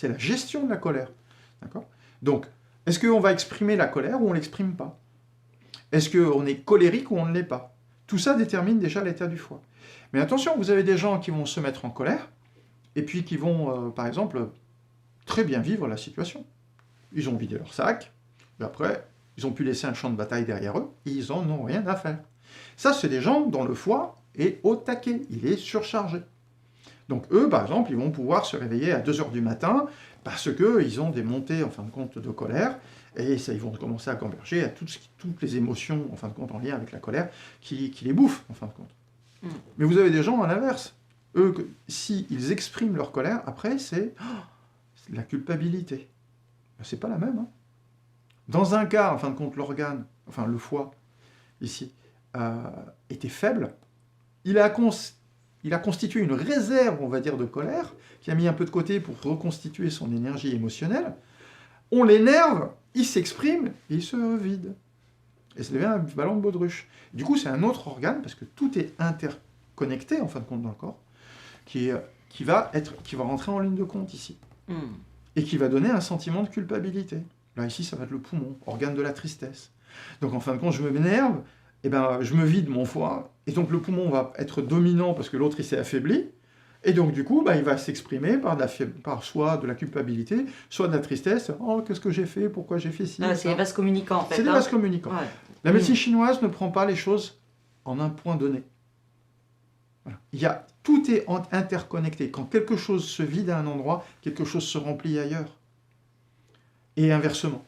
C'est la gestion de la colère. D'accord? Donc, est-ce qu'on va exprimer la colère ou on ne l'exprime pas? Est-ce qu'on est colérique ou on ne l'est pas? Tout ça détermine déjà l'état du foie. Mais attention, vous avez des gens qui vont se mettre en colère, et puis qui vont, par exemple, très bien vivre la situation. Ils ont vidé leur sac, et après, ils ont pu laisser un champ de bataille derrière eux, et ils n'en ont rien à faire. Ça, c'est des gens dont le foie est au taquet, il est surchargé. Donc eux, par exemple, ils vont pouvoir se réveiller à 2 h du matin, parce qu'ils ont des montées, en fin de compte, de colère, et ça, ils vont commencer à gamberger à toutes les émotions, en fin de compte, en lien avec la colère, qui les bouffent, en fin de compte. Mais vous avez des gens à l'inverse. Eux, s'ils expriment leur colère, après, c'est la culpabilité. C'est pas la même. Hein. Dans un cas, en fin de compte, l'organe, enfin le foie, ici, était faible, il a constitué une réserve, on va dire, de colère, qui a mis un peu de côté pour reconstituer son énergie émotionnelle. On l'énerve, il s'exprime, et il se vide. Et ça devient un ballon de baudruche. Du coup, c'est un autre organe, parce que tout est interconnecté, en fin de compte, dans le corps, qui va rentrer en ligne de compte ici. Et qui va donner un sentiment de culpabilité. Là, ici, ça va être le poumon, organe de la tristesse. Donc, en fin de compte, je m'énerve, et ben, je me vide mon foie, et donc le poumon va être dominant parce que l'autre, il s'est affaibli, et donc, du coup, il va s'exprimer par soit de la culpabilité, soit de la tristesse. « Oh, qu'est-ce que j'ai fait? Pourquoi j'ai fait ci ?» C'est les vases communicants, en fait. C'est des vases communicants. Ouais. La médecine chinoise ne prend pas les choses en un point donné. Voilà. Tout est interconnecté. Quand quelque chose se vide à un endroit, quelque chose se remplit ailleurs. Et inversement.